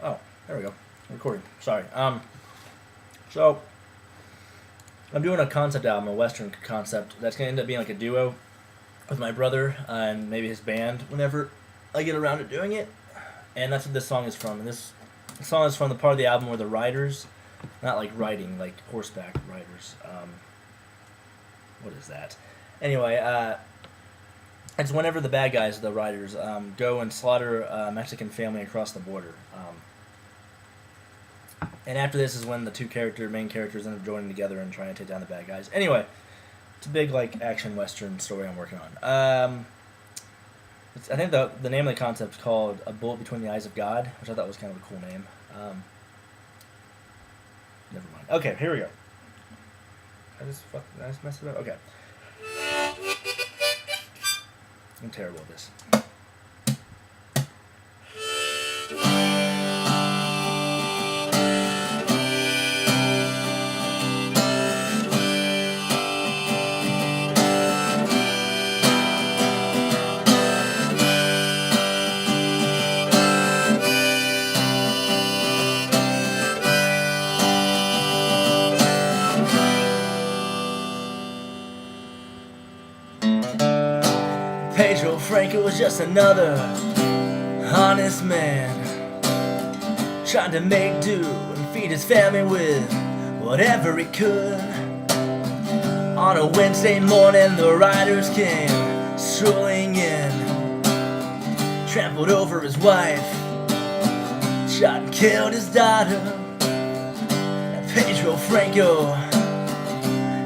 Oh, there we go. Recording. Sorry. So I'm doing a concept album, a Western concept that's gonna end up being like a duo with my brother and maybe his band whenever I get around to doing it. And that's what this song is from. And this song is from the part of the album where the riders, not like riding, like horseback riders. What is that? Anyway, it's whenever the bad guys, the riders, go and slaughter a Mexican family across the border. And after this is when the two main characters end up joining together and trying to take down the bad guys. Anyway, it's a big like action western story I'm working on. I think the name of the concept is called A Bullet Between the Eyes of God, which I thought was kind of a cool name. Never mind. Okay, here we go. Did I just mess it up? Okay. I'm terrible at this. Pedro Franco was just another honest man, trying to make do and feed his family with whatever he could. On a Wednesday morning, the riders came strolling in, trampled over his wife, shot and killed his daughter. And Pedro Franco,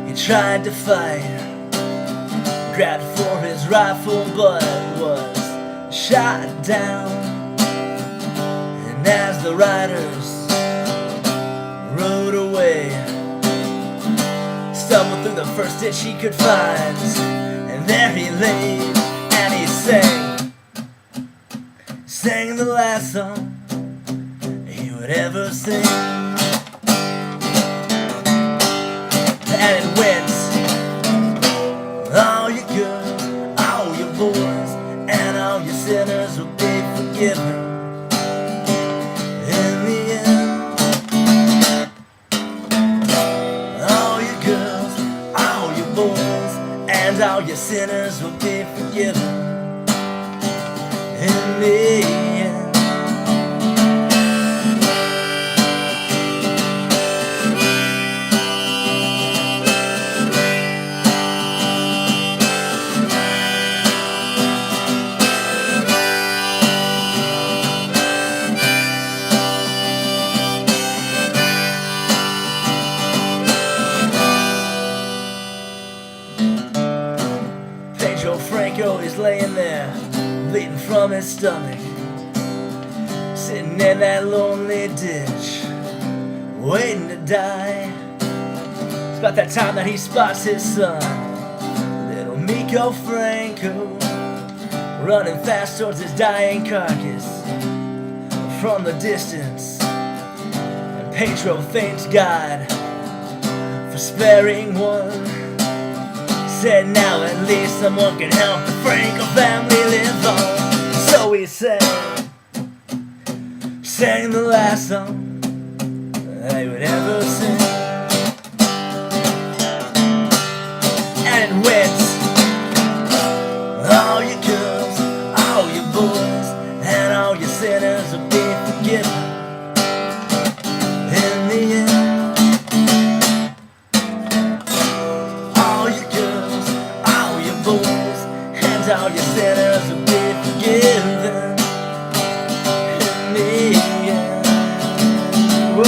he tried to fight, grabbed for his rifle but was shot down. And as the riders rode away, stumbled through the first ditch he could find, and there he lay and he sang the last song he would ever sing. And it went, all you girls, all you boys, and all your sinners will be forgiven in the end. All you girls, all you boys, and all your sinners will be forgiven in the end. Pedro Franco is laying there, bleeding from his stomach, sitting in that lonely ditch, waiting to die. It's about that time that he spots his son, little Mico Franco, running fast towards his dying carcass from the distance. And Pedro thanks God for sparing one. Said now at least someone can help the Franco family live on. So he sang the last song that he would ever sing. And it went, all you girls, all you boys, and all your sinners will be forgiven in the end. All your sinners will be forgiven in the end. Whoa.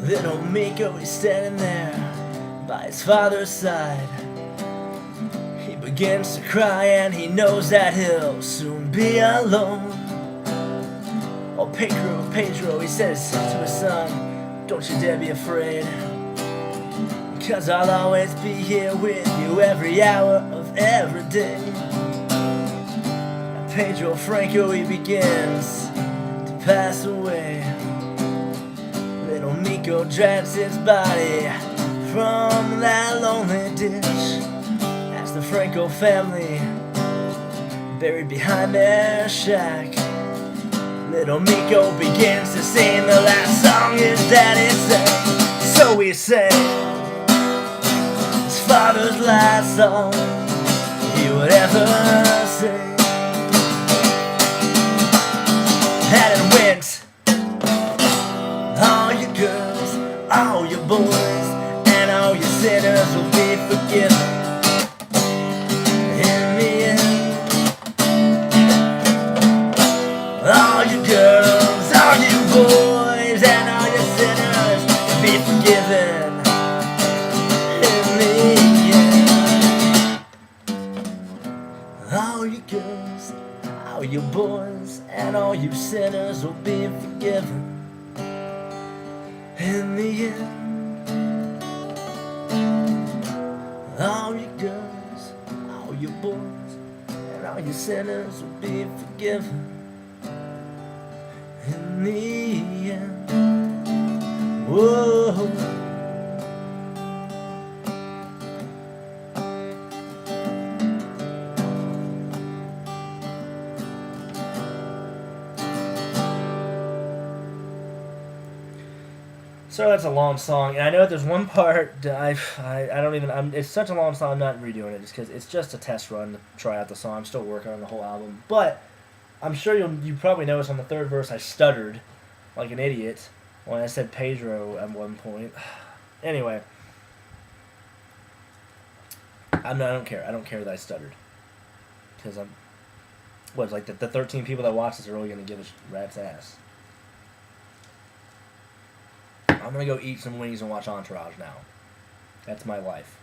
Little Mico is standing there by his father's side. He begins to cry and he knows that he'll soon be alone. Oh, Pedro, he says to his son, don't you dare be afraid, 'cause I'll always be here with you every hour of every day. And Pedro Franco, he begins to pass away. Little Mico drags his body from that lonely ditch as the Franco family buried behind their shack. Little Mico begins to sing the last song his daddy sang. So he sang his father's last song he would ever sing. And it went, all you girls, all you boys, and all you sinners will be forgiven in the end. All you girls, all you boys, and all you sinners will be forgiven in the end. All you girls, all you boys, and all you sinners will be forgiven in the end. All you girls, all you boys, and all you sinners will be forgiven in the end. Whoa. So that's a long song, and I know there's one part that I don't even. It's such a long song. I'm not redoing it just because it's just a test run to try out the song. I'm still working on the whole album, but I'm sure you probably noticed on the third verse I stuttered like an idiot when I said Pedro at one point. Anyway, I don't care. I don't care that I stuttered because like the 13 people that watch this are really gonna give a rat's ass. I'm gonna go eat some wings and watch Entourage now. That's my life.